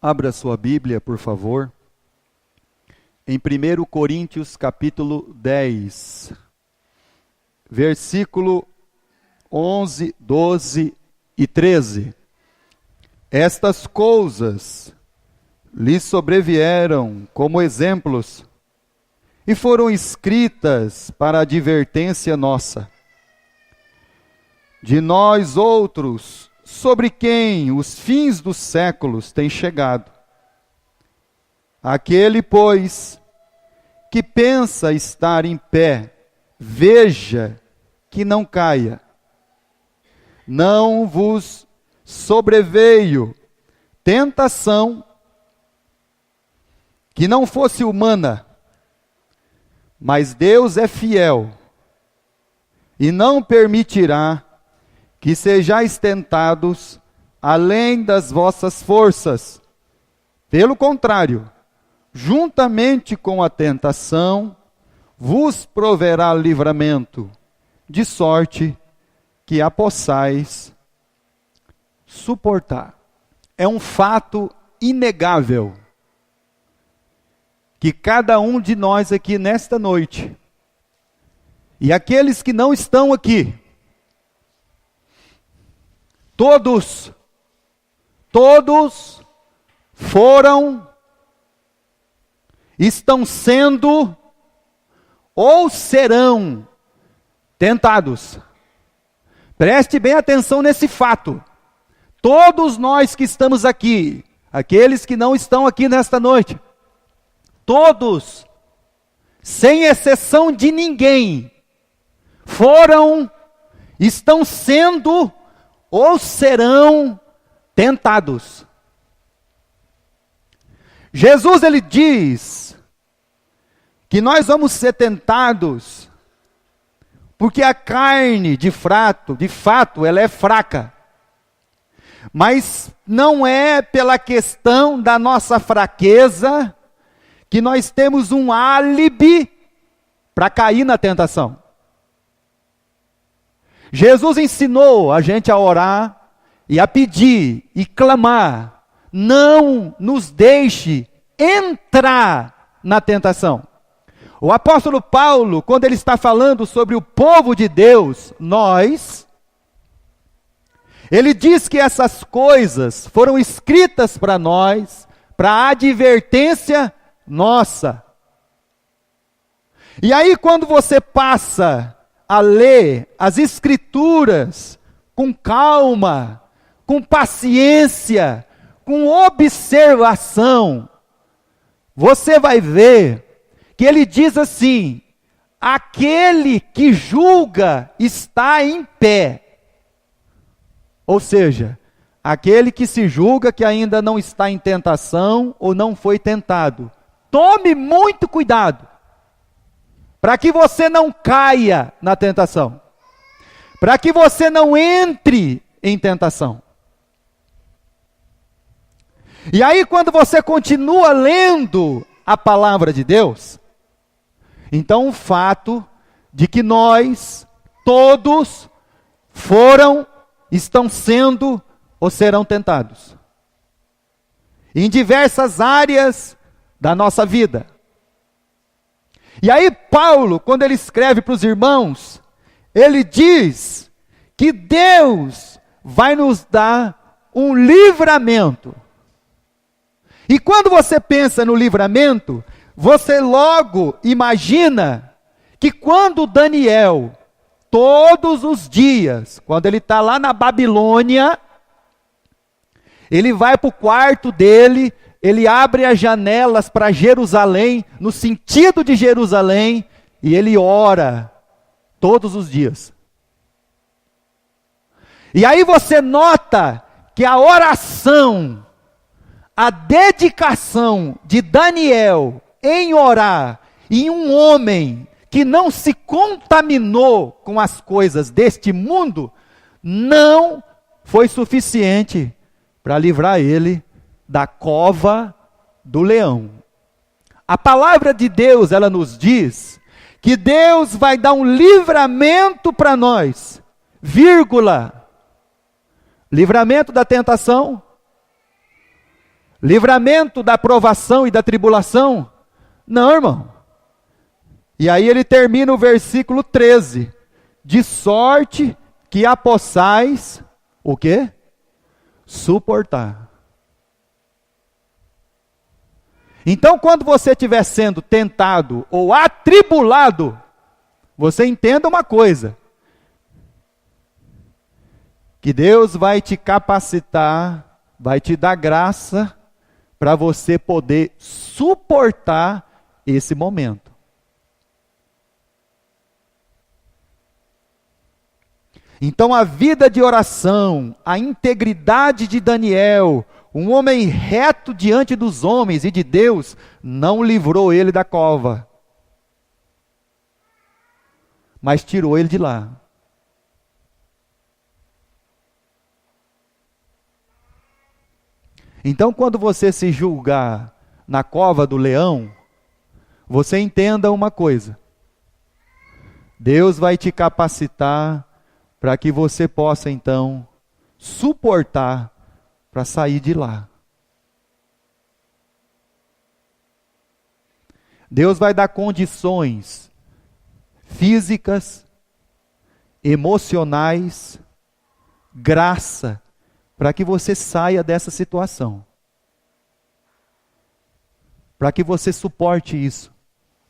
Abra sua Bíblia, por favor, em 1 Coríntios capítulo 10, versículo 11, 12 e 13. Estas coisas lhes sobrevieram como exemplos e foram escritas para a advertência nossa. De nós outros, sobre quem os fins dos séculos têm chegado. Aquele, pois, que pensa estar em pé, veja que não caia. Não vos sobreveio tentação que não fosse humana, mas Deus é fiel e não permitirá que sejais tentados além das vossas forças. Pelo contrário, juntamente com a tentação, vos proverá livramento, de sorte que a possais suportar. É um fato inegável que cada um de nós aqui nesta noite, e aqueles que não estão aqui, todos foram, estão sendo ou serão tentados. Preste bem atenção nesse fato. Todos nós que estamos aqui, aqueles que não estão aqui nesta noite, todos, sem exceção de ninguém, estão sendo ou serão tentados. Jesus, ele diz que nós vamos ser tentados porque a carne, de fato, ela é fraca. Mas não é pela questão da nossa fraqueza que nós temos um álibi para cair na tentação. Jesus ensinou a gente a orar e a pedir e clamar: não nos deixe entrar na tentação. O apóstolo Paulo, quando ele está falando sobre o povo de Deus, ele diz que essas coisas foram escritas para nós, para a advertência nossa. E aí, quando você passa a ler as Escrituras com calma, com paciência, com observação, você vai ver que ele diz assim: aquele que julga está em pé. Ou seja, aquele que se julga que ainda não está em tentação ou não foi tentado. Tome muito cuidado, para que você não caia na tentação, para que você não entre em tentação. E aí, quando você continua lendo a palavra de Deus, então o fato de que nós, todos, estão sendo ou serão tentados, em diversas áreas da nossa vida. E aí Paulo, quando ele escreve para os irmãos, ele diz que Deus vai nos dar um livramento. E quando você pensa no livramento, você logo imagina que quando Daniel, todos os dias, quando ele está lá na Babilônia, ele vai para o quarto dele, ele abre as janelas para Jerusalém, no sentido de Jerusalém, e ele ora todos os dias. E aí você nota que a oração, a dedicação de Daniel em orar, em um homem que não se contaminou com as coisas deste mundo, não foi suficiente para livrar ele da cova do leão. A palavra de Deus, ela nos diz que Deus vai dar um livramento para nós, vírgula, livramento da tentação, livramento da provação e da tribulação? Não, irmão. E aí ele termina o versículo 13. De sorte que a possais, o quê? Suportar. Então, quando você estiver sendo tentado ou atribulado, você entenda uma coisa: que Deus vai te capacitar, vai te dar graça para você poder suportar esse momento. Então a vida de oração, a integridade de Daniel, um homem reto diante dos homens e de Deus, não livrou ele da cova, mas tirou ele de lá. Então, quando você se julgar na cova do leão, você entenda uma coisa: Deus vai te capacitar para que você possa, então, suportar para sair de lá. Deus vai dar condições físicas, emocionais, graça, para que você saia dessa situação. Para que você suporte isso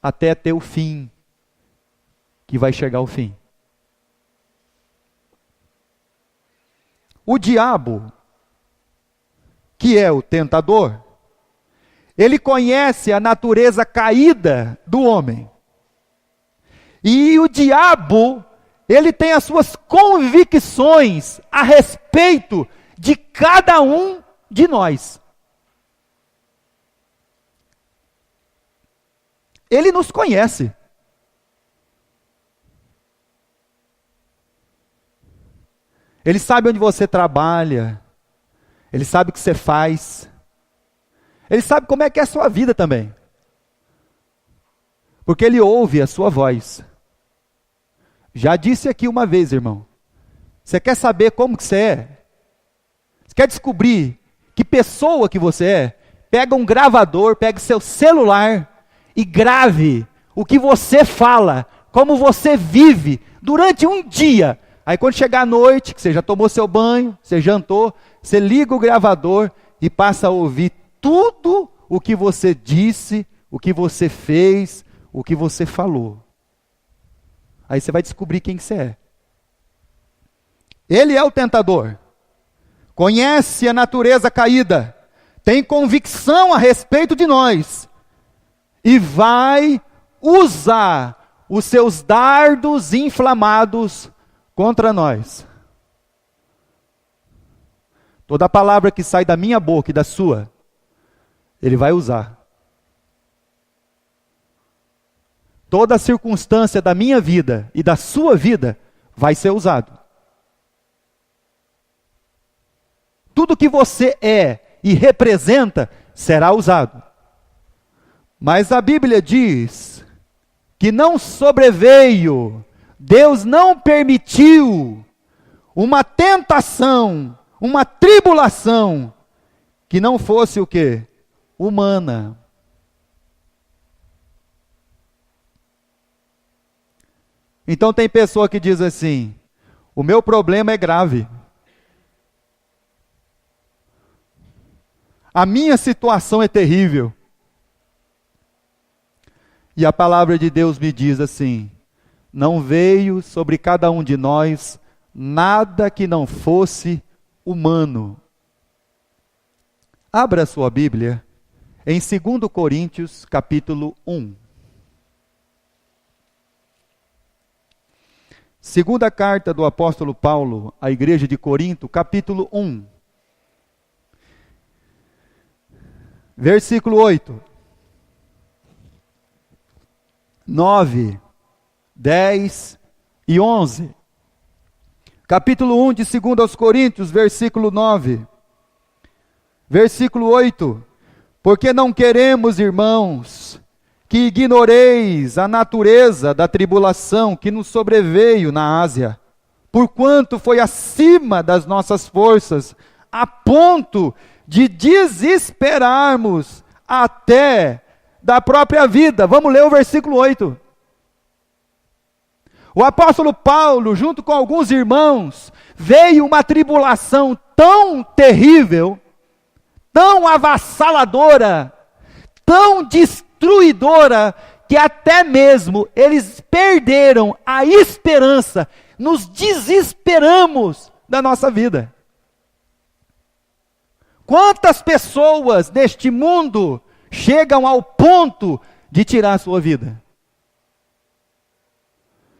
até ter o fim, que vai chegar o fim. O diabo, que é o tentador, ele conhece a natureza caída do homem. E o diabo, ele tem as suas convicções a respeito de cada um de nós. Ele nos conhece. Ele sabe onde você trabalha. Ele sabe o que você faz. Ele sabe como é que é a sua vida também. Porque ele ouve a sua voz. Já disse aqui uma vez, irmão. Você quer saber como que você é? Você quer descobrir que pessoa que você é? Pega um gravador, pega seu celular e grave o que você fala, como você vive durante um dia. Aí quando chegar à noite, que você já tomou seu banho, você jantou, você liga o gravador e passa a ouvir tudo o que você disse, o que você fez, o que você falou. Aí você vai descobrir quem que você é. Ele é o tentador. Conhece a natureza caída, tem convicção a respeito de nós e vai usar os seus dardos inflamados contra nós. Toda palavra que sai da minha boca e da sua, ele vai usar. Toda circunstância da minha vida e da sua vida vai ser usado. Tudo que você é e representa será usado. Mas a Bíblia diz que não sobreveio, Deus não permitiu uma tentação, uma tribulação, que não fosse o quê? Humana. Então tem pessoa que diz assim: o meu problema é grave. A minha situação é terrível. E a palavra de Deus me diz assim: não veio sobre cada um de nós nada que não fosse humano. Abra a sua Bíblia em 2 Coríntios, capítulo 1. Segunda carta do apóstolo Paulo à igreja de Corinto, capítulo 1. Versículo 8. 9, 10 e 11. Capítulo 1 de 2 aos Coríntios, versículo 9. Versículo 8. Porque não queremos, irmãos, que ignoreis a natureza da tribulação que nos sobreveio na Ásia, porquanto foi acima das nossas forças, a ponto de desesperarmos até da própria vida. Vamos ler o versículo 8. O apóstolo Paulo, junto com alguns irmãos, veio uma tribulação tão terrível, tão avassaladora, tão destruidora, que até mesmo eles perderam a esperança, nos desesperamos da nossa vida. Quantas pessoas neste mundo chegam ao ponto de tirar a sua vida?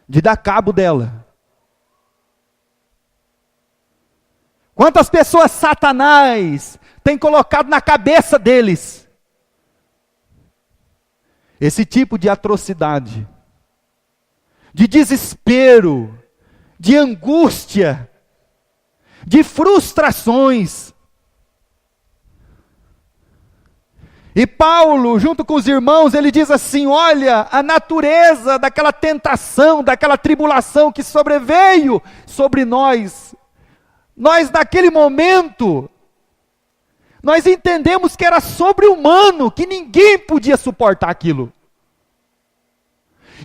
De dar cabo dela? Quantas pessoas Satanás tem colocado na cabeça deles esse tipo de atrocidade, de desespero, de angústia, de frustrações. E Paulo, junto com os irmãos, ele diz assim: olha, a natureza daquela tentação, daquela tribulação que sobreveio sobre nós. Nós, naquele momento, nós entendemos que era sobre-humano, que ninguém podia suportar aquilo.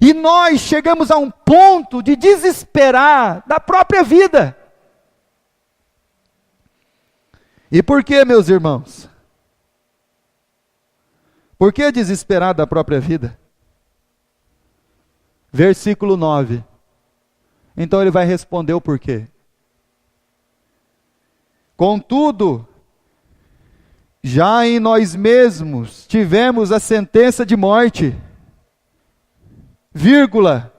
E nós chegamos a um ponto de desesperar da própria vida. E por que, meus irmãos? Por que desesperar da própria vida? Versículo 9. Então ele vai responder o porquê. Contudo, já em nós mesmos tivemos a sentença de morte, vírgula,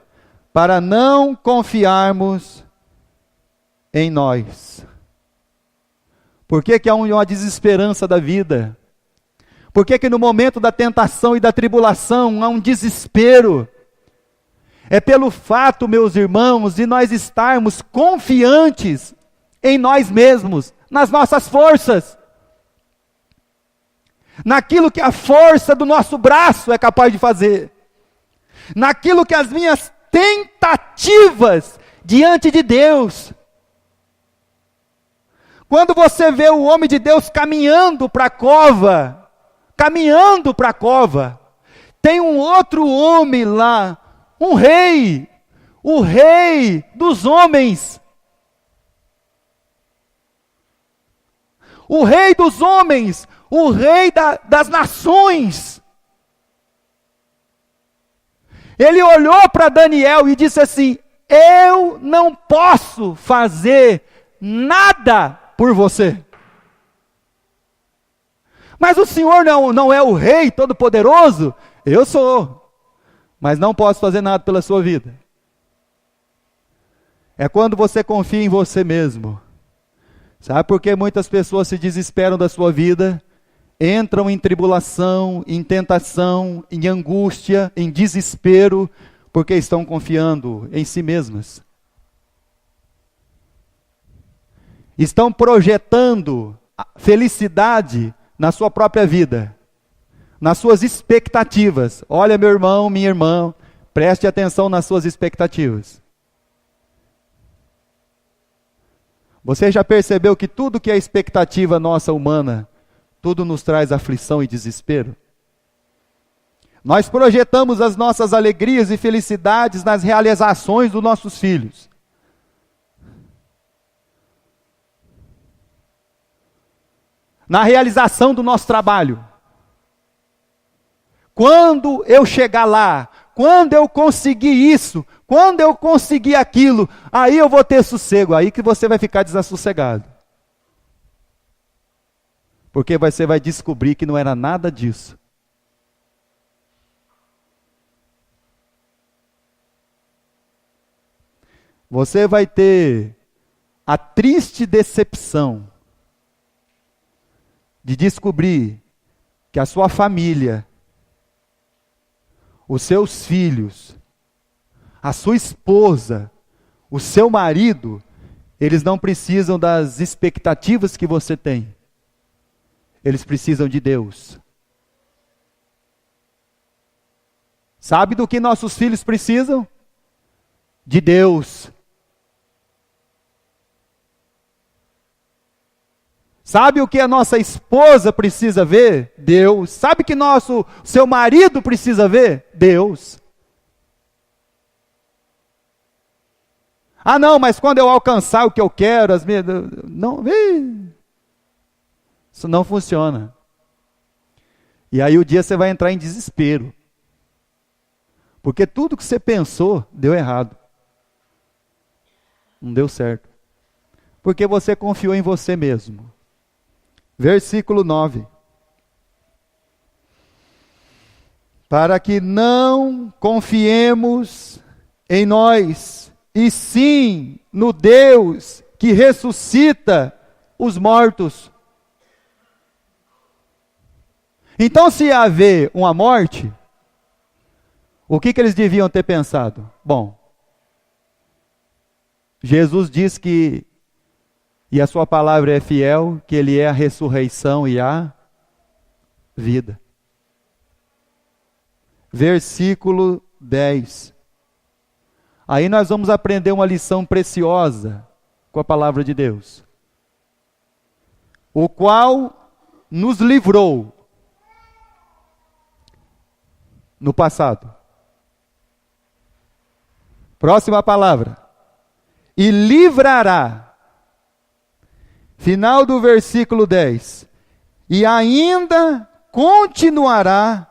para não confiarmos em nós. Por que que há uma desesperança da vida? Por que que no momento da tentação e da tribulação há um desespero? É pelo fato, meus irmãos, de nós estarmos confiantes em nós mesmos, nas nossas forças, naquilo que a força do nosso braço é capaz de fazer, naquilo que as minhas tentativas diante de Deus. Quando você vê o homem de Deus caminhando para a cova, tem um outro homem lá, um rei, o rei dos homens, o rei dos homens, o rei das nações. Ele olhou para Daniel e disse assim: eu não posso fazer nada por você. Mas o Senhor não é o rei todo-poderoso? Eu sou, mas não posso fazer nada pela sua vida. É quando você confia em você mesmo. Sabe por que muitas pessoas se desesperam da sua vida? Entram em tribulação, em tentação, em angústia, em desespero, porque estão confiando em si mesmas. Estão projetando felicidade na sua própria vida, nas suas expectativas. Olha, meu irmão, minha irmã, preste atenção nas suas expectativas. Você já percebeu que tudo que é expectativa nossa humana, tudo nos traz aflição e desespero? Nós projetamos as nossas alegrias e felicidades nas realizações dos nossos filhos. Na realização do nosso trabalho. Quando eu chegar lá, quando eu conseguir isso, quando eu conseguir aquilo, aí eu vou ter sossego, aí que você vai ficar desassossegado. Porque você vai descobrir que não era nada disso. Você vai ter a triste decepção de descobrir que a sua família, os seus filhos, a sua esposa, o seu marido, eles não precisam das expectativas que você tem. Eles precisam de Deus. Sabe do que nossos filhos precisam? De Deus. Sabe o que a nossa esposa precisa ver? Deus. Sabe o que seu marido precisa ver? Deus. Ah, não, mas quando eu alcançar o que eu quero, não, isso não funciona. E aí o dia você vai entrar em desespero. Porque tudo que você pensou deu errado. Não deu certo. Porque você confiou em você mesmo. Versículo 9. Para que não confiemos em nós, e sim no Deus que ressuscita os mortos. Então, se haver uma morte, o que eles deviam ter pensado? Bom, Jesus diz que, e a sua palavra é fiel, que Ele é a ressurreição e a vida. Versículo 10. Aí nós vamos aprender uma lição preciosa com a palavra de Deus. O qual nos livrou no passado. Próxima palavra. E livrará. Final do versículo 10. E ainda continuará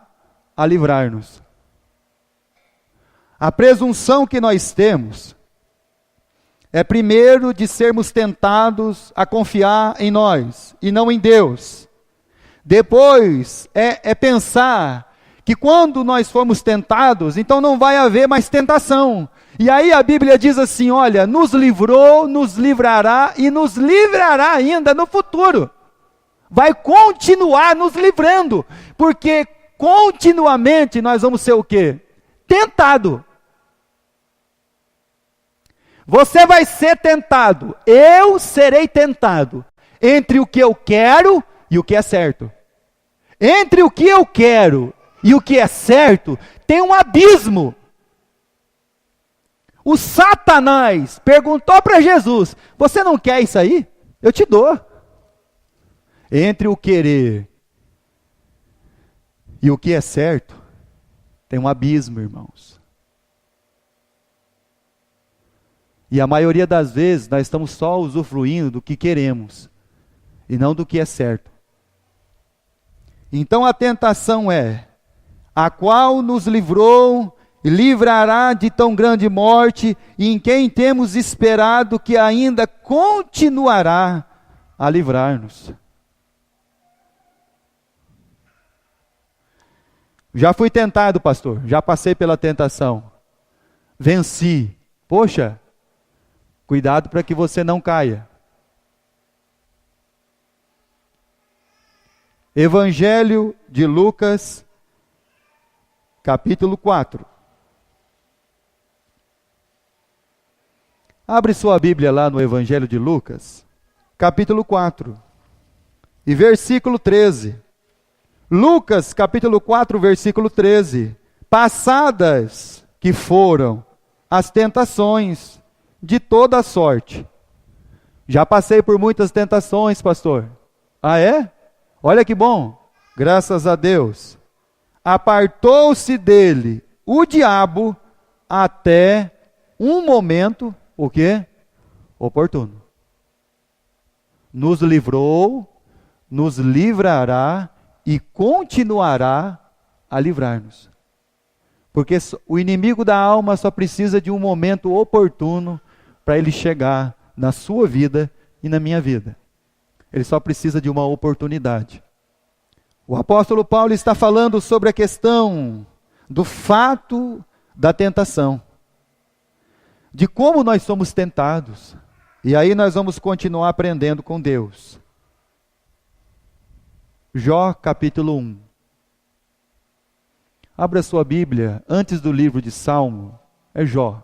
a livrar-nos. A presunção que nós temos é primeiro de sermos tentados a confiar em nós e não em Deus. Depois é pensar que quando nós formos tentados, então não vai haver mais tentação. E aí a Bíblia diz assim, olha, nos livrou, nos livrará e nos livrará ainda no futuro. Vai continuar nos livrando, porque continuamente nós vamos ser o quê? Tentado. Você vai ser tentado, eu serei tentado, entre o que eu quero e o que é certo. Entre o que eu quero e o que é certo, tem um abismo. O Satanás perguntou para Jesus, você não quer isso aí? Eu te dou. Entre o querer e o que é certo, tem um abismo, irmãos. E a maioria das vezes nós estamos só usufruindo do que queremos e não do que é certo. Então a tentação é, a qual nos livrou e livrará de tão grande morte, e em quem temos esperado que ainda continuará a livrar-nos. Já fui tentado, pastor, já passei pela tentação, venci. Poxa, cuidado para que você não caia. Evangelho de Lucas, capítulo 4. Abre sua Bíblia lá no Evangelho de Lucas, capítulo 4, e versículo 13. Lucas, capítulo 4, versículo 13. Passadas que foram as tentações de toda sorte. Já passei por muitas tentações, pastor. Ah, é? Olha que bom. Graças a Deus. Apartou-se dele o diabo até um momento, o quê? Oportuno. Nos livrou, nos livrará e continuará a livrar-nos. Porque o inimigo da alma só precisa de um momento oportuno para ele chegar na sua vida e na minha vida. Ele só precisa de uma oportunidade. O apóstolo Paulo está falando sobre a questão do fato da tentação. De como nós somos tentados. E aí nós vamos continuar aprendendo com Deus. Jó capítulo 1. Abra sua Bíblia, antes do livro de Salmo, é Jó.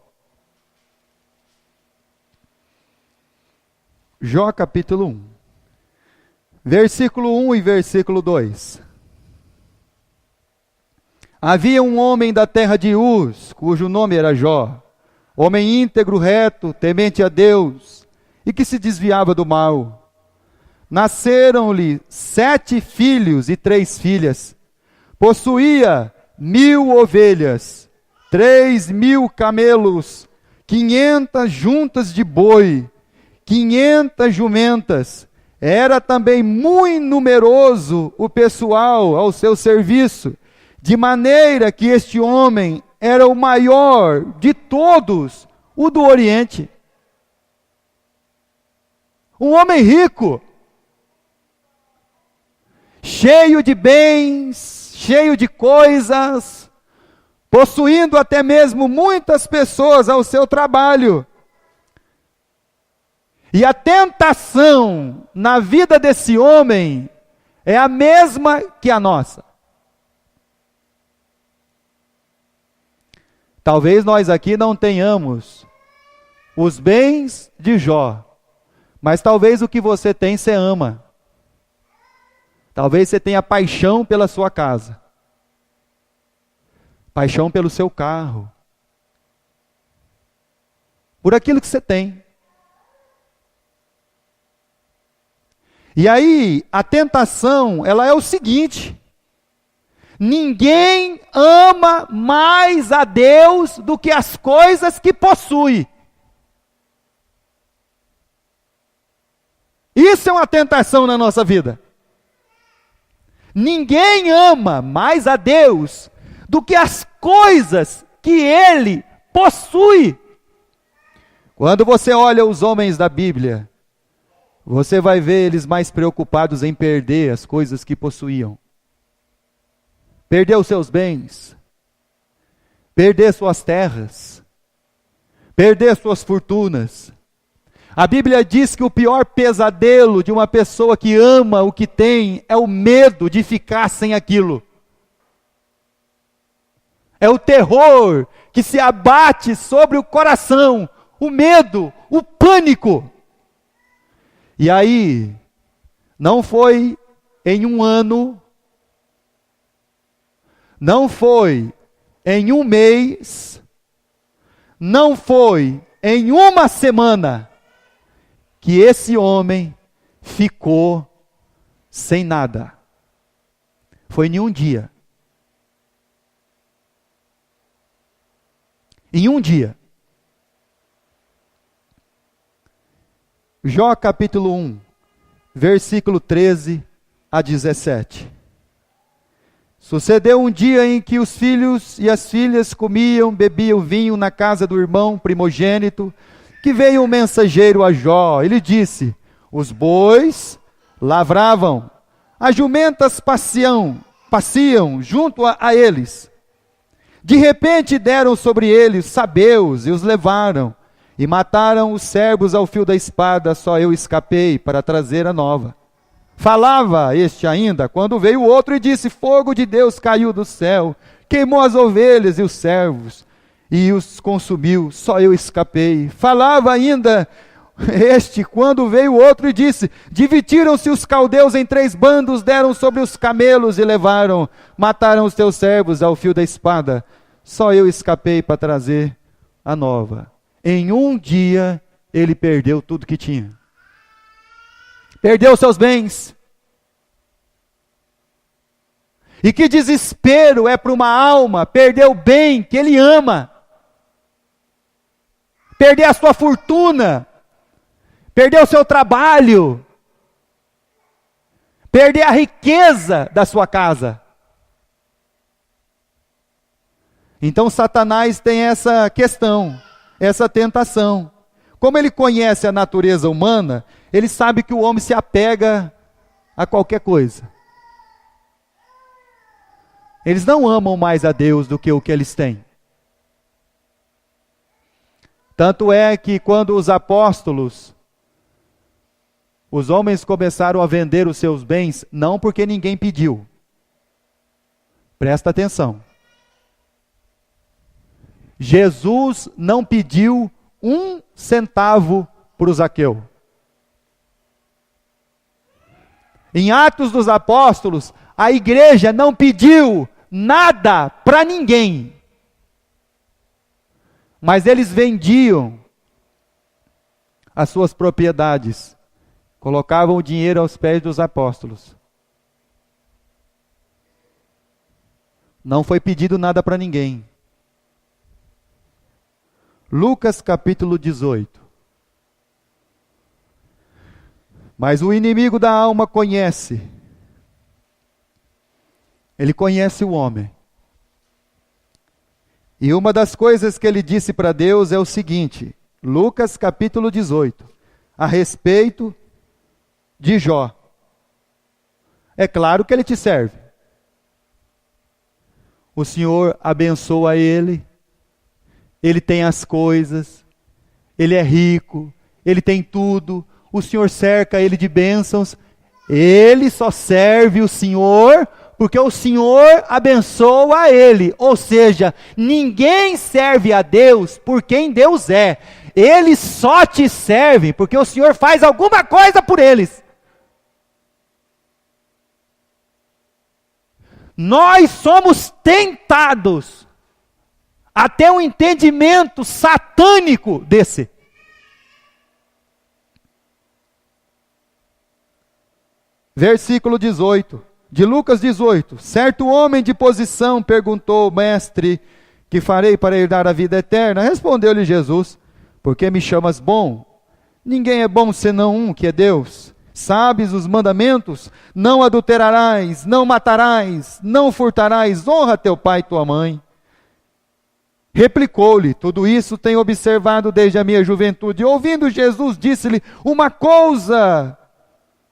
Jó capítulo 1. Versículo 1 e versículo 2. Havia um homem da terra de Uz, cujo nome era Jó, homem íntegro, reto, temente a Deus, e que se desviava do mal. nasceram-lhe 7 filhos e 3 filhas. Possuía 1.000 ovelhas, 3.000 camelos, 500 juntas de boi, 500 jumentas. Era também muito numeroso o pessoal ao seu serviço, de maneira que este homem era o maior de todos, o do Oriente. Um homem rico, cheio de bens, cheio de coisas, possuindo até mesmo muitas pessoas ao seu trabalho. E a tentação na vida desse homem é a mesma que a nossa. Talvez nós aqui não tenhamos os bens de Jó, mas talvez o que você tem, você ama. Talvez você tenha paixão pela sua casa, paixão pelo seu carro, por aquilo que você tem. E aí, a tentação, ela é o seguinte: ninguém ama mais a Deus do que as coisas que possui. Isso é uma tentação na nossa vida. Ninguém ama mais a Deus do que as coisas que Ele possui. Quando você olha os homens da Bíblia, você vai ver eles mais preocupados em perder as coisas que possuíam. Perder os seus bens, perder suas terras, perder suas fortunas. A Bíblia diz que o pior pesadelo de uma pessoa que ama o que tem é o medo de ficar sem aquilo. É o terror que se abate sobre o coração, o medo, o pânico. E aí, não foi em um ano, não foi em um mês, não foi em uma semana, que esse homem ficou sem nada. Foi em um dia. Em um dia. Jó capítulo 1, versículo 13 a 17. Sucedeu um dia em que os filhos e as filhas comiam, bebiam vinho na casa do irmão primogênito, que veio um mensageiro a Jó, ele disse: os bois lavravam, as jumentas passeam junto a eles. De repente deram sobre eles sabeus e os levaram, e mataram os servos ao fio da espada, só eu escapei para trazer a nova. Falava este ainda, quando veio o outro e disse: fogo de Deus caiu do céu, queimou as ovelhas e os servos, e os consumiu, só eu escapei. Falava ainda este, quando veio o outro e disse: dividiram-se os caldeus em 3 bandos, deram sobre os camelos e levaram, mataram os teus servos ao fio da espada, só eu escapei para trazer a nova. Em um dia, ele perdeu tudo que tinha. Perdeu seus bens. E que desespero é para uma alma perder o bem que ele ama. Perder a sua fortuna. Perder o seu trabalho. Perder a riqueza da sua casa. Então Satanás tem essa questão, essa tentação. Como ele conhece a natureza humana, ele sabe que o homem se apega a qualquer coisa. Eles não amam mais a Deus do que o que eles têm. Tanto é que quando os apóstolos, os homens começaram a vender os seus bens, não porque ninguém pediu. Presta atenção. Jesus não pediu 1 centavo para o Zaqueu. Em Atos dos Apóstolos, a igreja não pediu nada para ninguém. Mas eles vendiam as suas propriedades, colocavam o dinheiro aos pés dos apóstolos. Não foi pedido nada para ninguém. Lucas capítulo 18. Mas o inimigo da alma conhece. Ele conhece o homem. E uma das coisas que ele disse para Deus é o seguinte, Lucas capítulo 18, a respeito de Jó. É claro que ele te serve. O Senhor abençoa ele tem as coisas, ele é rico, ele tem tudo, o Senhor cerca ele de bênçãos, ele só serve o Senhor porque o Senhor abençoa ele, ou seja, ninguém serve a Deus por quem Deus é, eles só te servem porque o Senhor faz alguma coisa por eles. Nós somos tentados até um entendimento satânico desse. Versículo 18, de Lucas 18. Certo homem de posição perguntou, mestre, que farei para herdar a vida eterna? Respondeu-lhe Jesus, por que me chamas bom? Ninguém é bom senão um, que é Deus. Sabes os mandamentos? Não adulterarás, não matarás, não furtarás, honra teu pai e tua mãe. Replicou-lhe, tudo isso tenho observado desde a minha juventude. Ouvindo Jesus, disse-lhe, uma coisa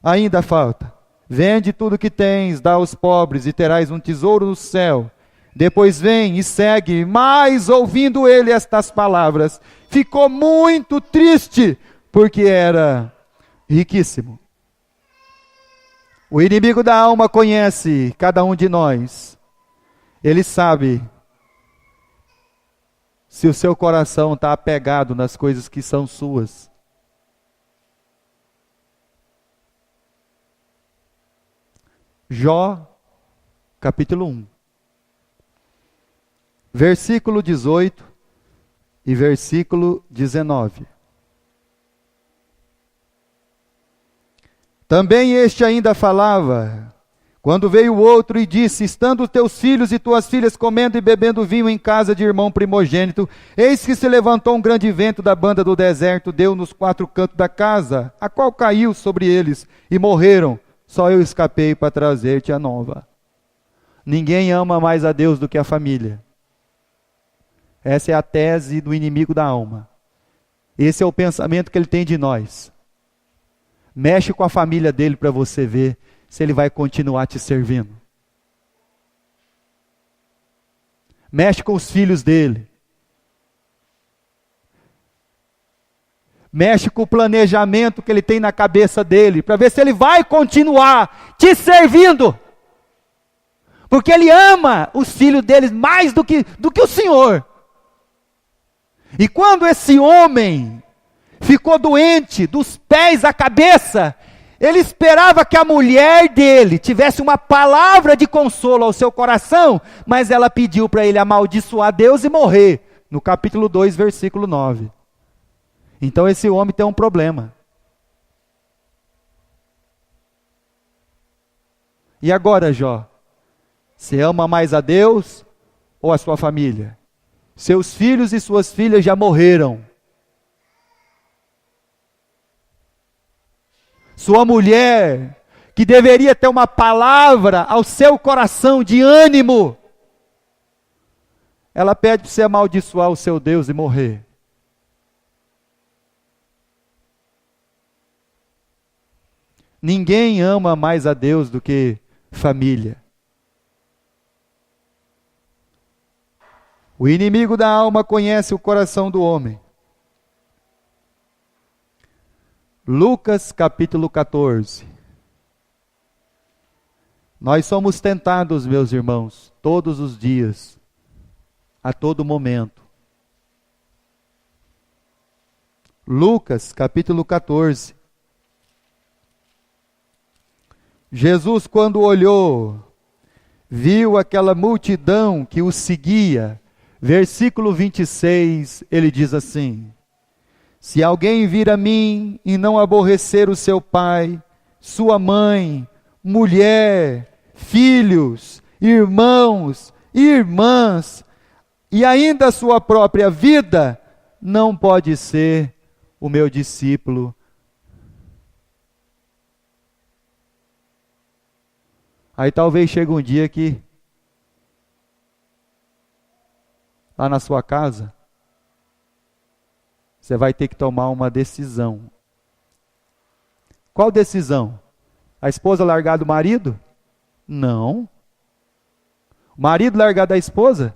ainda falta. Vende tudo que tens, dá aos pobres e terás um tesouro no céu. Depois vem e segue. Mas ouvindo ele estas palavras, ficou muito triste, porque era riquíssimo. O inimigo da alma conhece cada um de nós. Ele sabe se o seu coração está apegado nas coisas que são suas. Jó, capítulo 1. Versículo 18 e versículo 19. Também este ainda falava, quando veio o outro e disse, estando teus filhos e tuas filhas comendo e bebendo vinho em casa de irmão primogênito, eis que se levantou um grande vento da banda do deserto, deu nos quatro cantos da casa, a qual caiu sobre eles, e morreram, só eu escapei para trazer-te a nova. Ninguém ama mais a Deus do que a família. Essa é a tese do inimigo da alma. Esse é o pensamento que ele tem de nós. Mexe com a família dele para você ver se ele vai continuar te servindo. Mexe com os filhos dele. Mexe com o planejamento que ele tem na cabeça dele, para ver se ele vai continuar te servindo. Porque ele ama os filhos deles mais do que o Senhor. E quando esse homem ficou doente dos pés à cabeça, ele esperava que a mulher dele tivesse uma palavra de consolo ao seu coração, mas ela pediu para ele amaldiçoar Deus e morrer, no capítulo 2, versículo 9. Então esse homem tem um problema. E agora, Jó? Você ama mais a Deus ou a sua família? Seus filhos e suas filhas já morreram. Sua mulher, que deveria ter uma palavra ao seu coração de ânimo, ela pede para você amaldiçoar o seu Deus e morrer. Ninguém ama mais a Deus do que família. O inimigo da alma conhece o coração do homem. Lucas capítulo 14. Nós somos tentados, meus irmãos, todos os dias, a todo momento. Lucas capítulo 14. Jesus, quando olhou, viu aquela multidão que o seguia. Versículo 26, ele diz assim, Se alguém vir a mim e não aborrecer o seu pai, sua mãe, mulher, filhos, irmãos, irmãs, e ainda a sua própria vida, não pode ser o meu discípulo. Aí talvez chegue um dia que, lá na sua casa, você vai ter que tomar uma decisão. Qual decisão? A esposa largar do marido? Não. O marido largar da esposa?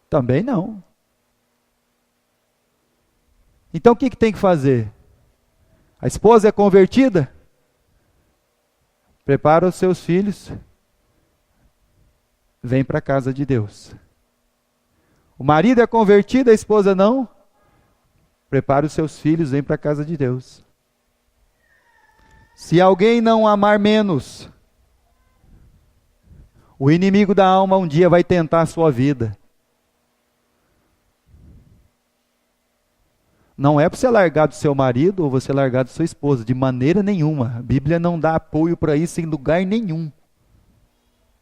Também não. Então o que tem que fazer? A esposa é convertida? Prepara os seus filhos. Vem para a casa de Deus. O marido é convertido, a esposa não? Prepara os seus filhos, vem para a casa de Deus. Se alguém não amar menos, o inimigo da alma um dia vai tentar a sua vida. Não é para você largar do seu marido ou você largar da sua esposa, de maneira nenhuma. A Bíblia não dá apoio para isso em lugar nenhum.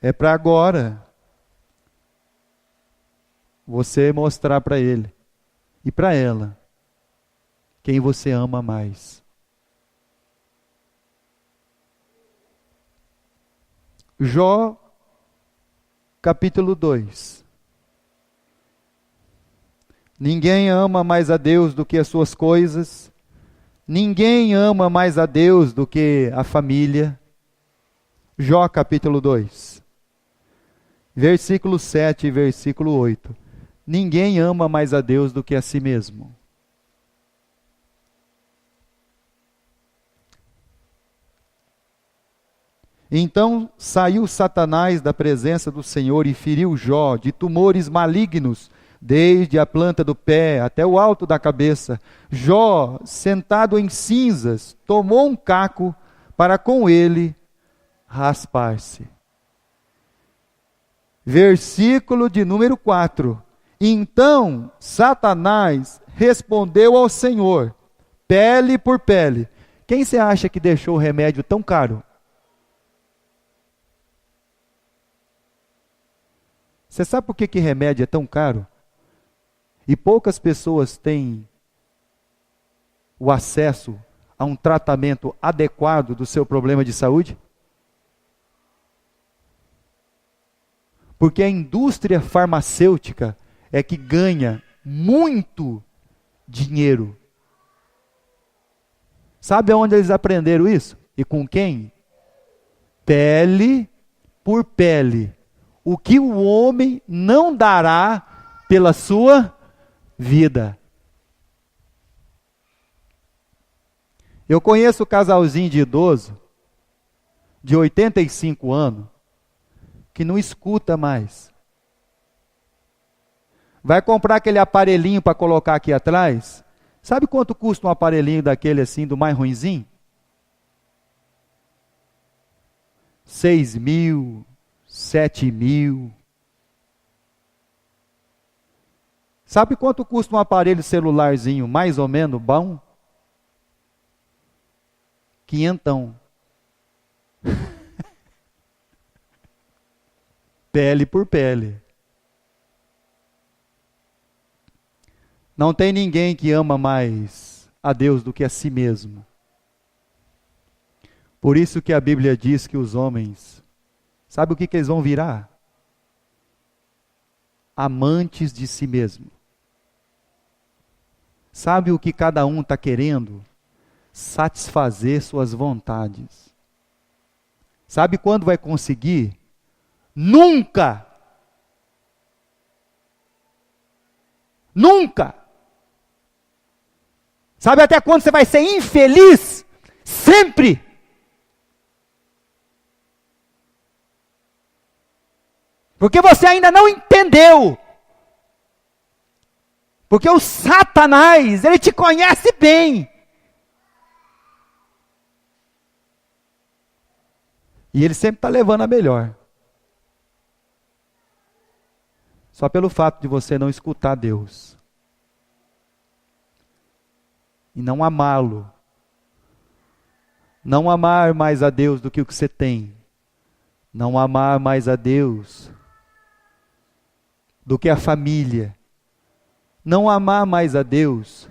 É para agora você mostrar para ele e para ela quem você ama mais. Jó, capítulo 2. Ninguém ama mais a Deus do que as suas coisas. Ninguém ama mais a Deus do que a família. Jó, capítulo 2. Versículo 7 e versículo 8. Ninguém ama mais a Deus do que a si mesmo. Então saiu Satanás da presença do Senhor e feriu Jó de tumores malignos, desde a planta do pé até o alto da cabeça. Jó, sentado em cinzas, tomou um caco para com ele raspar-se. Versículo de número 4. Então Satanás respondeu ao Senhor, pele por pele. Quem você acha que deixou o remédio tão caro? Você sabe por que remédio é tão caro? E poucas pessoas têm o acesso a um tratamento adequado do seu problema de saúde? Porque a indústria farmacêutica é que ganha muito dinheiro. Sabe onde eles aprenderam isso? E com quem? Pele por pele. O que o homem não dará pela sua vida. Eu conheço um casalzinho de idoso, de 85 anos, que não escuta mais. Vai comprar aquele aparelhinho para colocar aqui atrás. Sabe quanto custa um aparelhinho daquele assim, do mais ruinzinho? 6.000, 7.000. Sabe quanto custa um aparelho celularzinho, mais ou menos, bom? 500. Pele por pele. Não tem ninguém que ama mais a Deus do que a si mesmo. Por isso que a Bíblia diz que os homens, sabe o que eles vão virar? Amantes de si mesmo. Sabe o que cada um está querendo? Satisfazer suas vontades. Sabe quando vai conseguir? Nunca! Nunca! Sabe até quando você vai ser infeliz? Sempre! Porque você ainda não entendeu. Porque o Satanás, ele te conhece bem. E ele sempre está levando a melhor. Só pelo fato de você não escutar Deus. e não amá-lo. Não amar mais a Deus do que o que você tem. Não amar mais a Deus do que a família. Não amar mais a Deus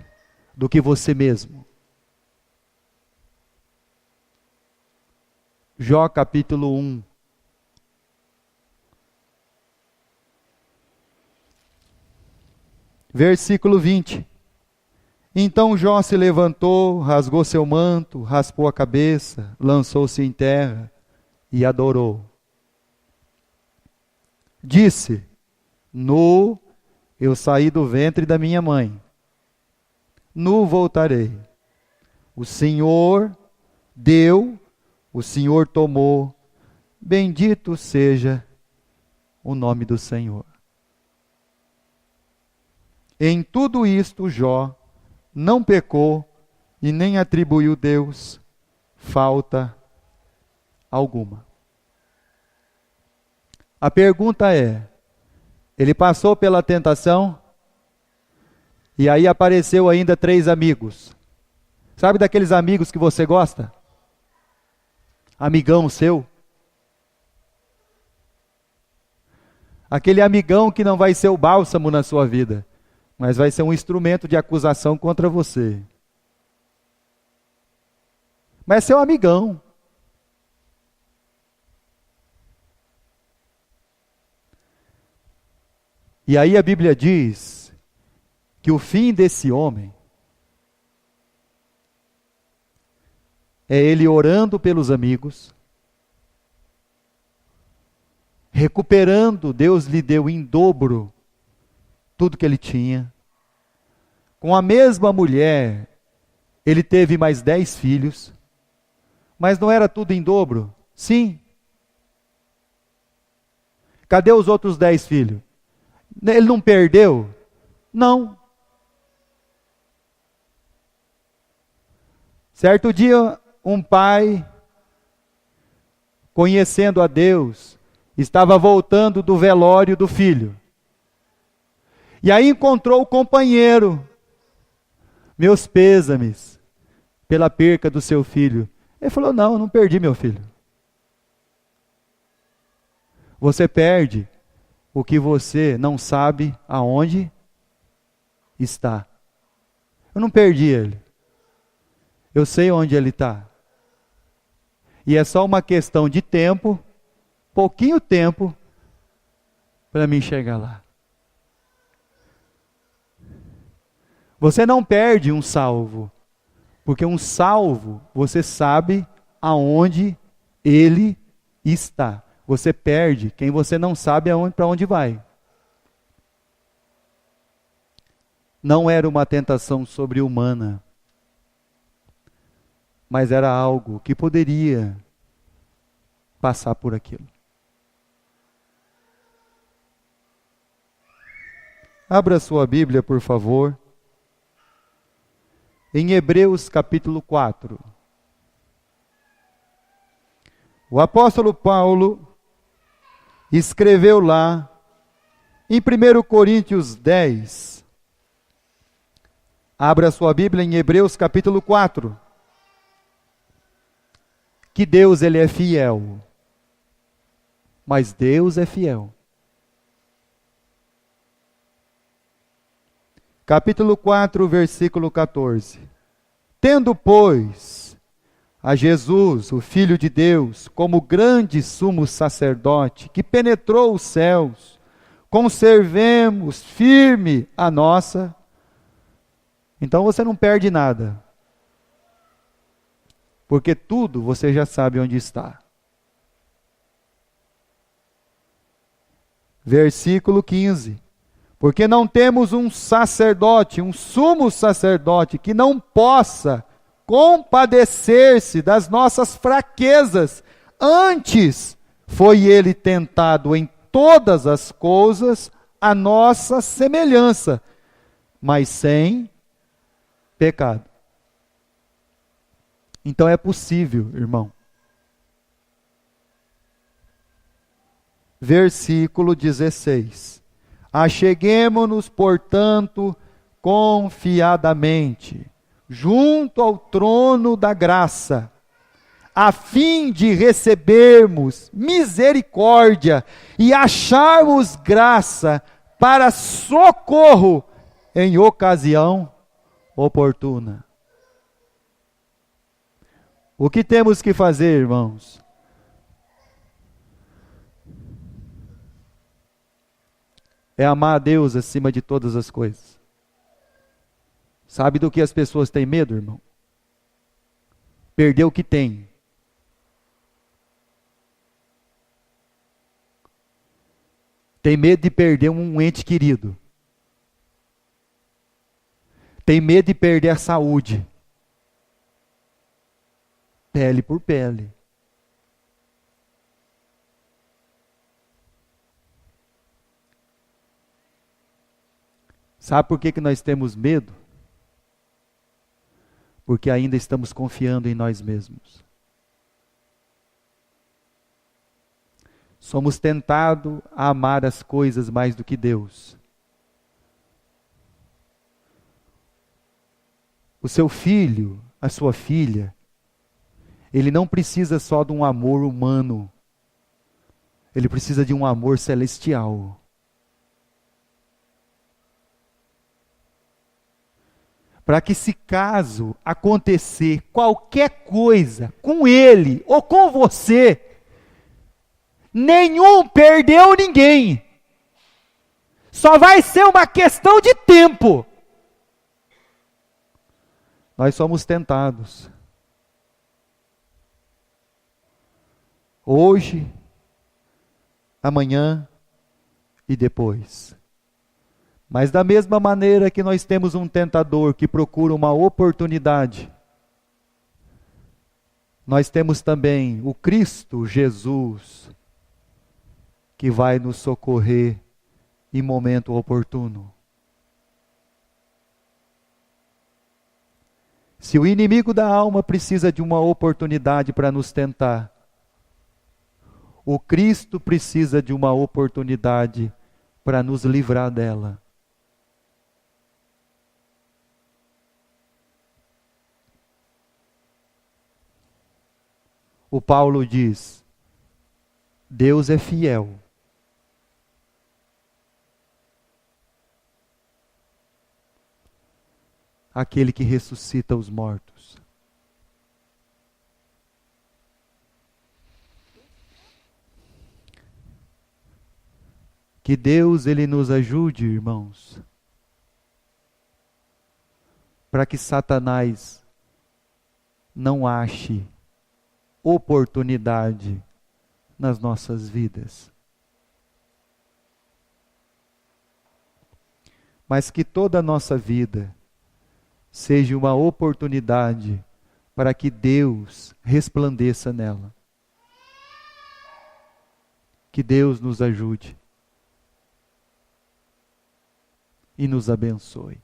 do que você mesmo. Jó capítulo 1. Versículo 20. Então Jó se levantou, rasgou seu manto, raspou a cabeça, lançou-se em terra e adorou. Disse: Nu eu saí do ventre da minha mãe, nu voltarei. O Senhor deu, o Senhor tomou, bendito seja o nome do Senhor. Em tudo isto Jó não pecou e nem atribuiu Deus falta alguma. A pergunta é, ele passou pela tentação e aí apareceu ainda 3 amigos. Sabe daqueles amigos que você gosta? Amigão seu? Aquele amigão que não vai ser o bálsamo na sua vida, mas vai ser um instrumento de acusação contra você. Mas é seu amigão. E aí a Bíblia diz que o fim desse homem é ele orando pelos amigos, recuperando, Deus lhe deu em dobro tudo que ele tinha. Com a mesma mulher, ele teve mais 10 filhos, mas não era tudo em dobro? Sim. Cadê os outros 10 filhos? Ele não perdeu? Não. Certo dia, um pai, conhecendo a Deus, estava voltando do velório do filho. E aí encontrou o companheiro. Meus pêsames pela perca do seu filho. Ele falou: não, eu não perdi meu filho. Você perde o que você não sabe aonde está. Eu não perdi ele. Eu sei onde ele está. E é só uma questão de tempo, pouquinho tempo, para mim chegar lá. Você não perde um salvo, porque um salvo, você sabe aonde ele está. Você perde quem você não sabe para onde vai. Não era uma tentação sobre-humana, mas era algo que poderia passar por aquilo. Abra sua Bíblia, por favor, em Hebreus capítulo 4. O apóstolo Paulo escreveu lá, em 1 Coríntios 10, abra sua Bíblia em Hebreus capítulo 4, que Deus ele é fiel, mas Deus é fiel. Capítulo 4, versículo 14. Tendo, pois, a Jesus, o Filho de Deus, como grande sumo sacerdote, que penetrou os céus, conservemos firme a nossa. Então você não perde nada, porque tudo você já sabe onde está. Versículo 15. Porque não temos um sacerdote, um sumo sacerdote, que não possa compadecer-se das nossas fraquezas. Antes foi ele tentado em todas as coisas a nossa semelhança, mas sem pecado. Então é possível, irmão. Versículo 16. Acheguemo-nos, portanto, confiadamente, junto ao trono da graça, a fim de recebermos misericórdia e acharmos graça para socorro em ocasião oportuna. O que temos que fazer, irmãos? É amar a Deus acima de todas as coisas. Sabe do que as pessoas têm medo, irmão? Perder o que tem. Tem medo de perder um ente querido. Tem medo de perder a saúde. Pele por pele. Sabe por que nós temos medo? Porque ainda estamos confiando em nós mesmos. Somos tentados a amar as coisas mais do que Deus. O seu filho, a sua filha, ele não precisa só de um amor humano. Ele precisa de um amor celestial. Para que, se caso acontecer qualquer coisa com ele ou com você, nenhum perdeu ninguém. Só vai ser uma questão de tempo. Nós somos tentados. Hoje, amanhã e depois. Mas da mesma maneira que nós temos um tentador que procura uma oportunidade, nós temos também o Cristo Jesus, que vai nos socorrer em momento oportuno. Se o inimigo da alma precisa de uma oportunidade para nos tentar, o Cristo precisa de uma oportunidade para nos livrar dela. O Paulo diz: Deus é fiel. Aquele que ressuscita os mortos. Que Deus, Ele nos ajude, irmãos, para que Satanás não ache oportunidade nas nossas vidas. Mas que toda a nossa vida seja uma oportunidade para que Deus resplandeça nela. Que Deus nos ajude e nos abençoe.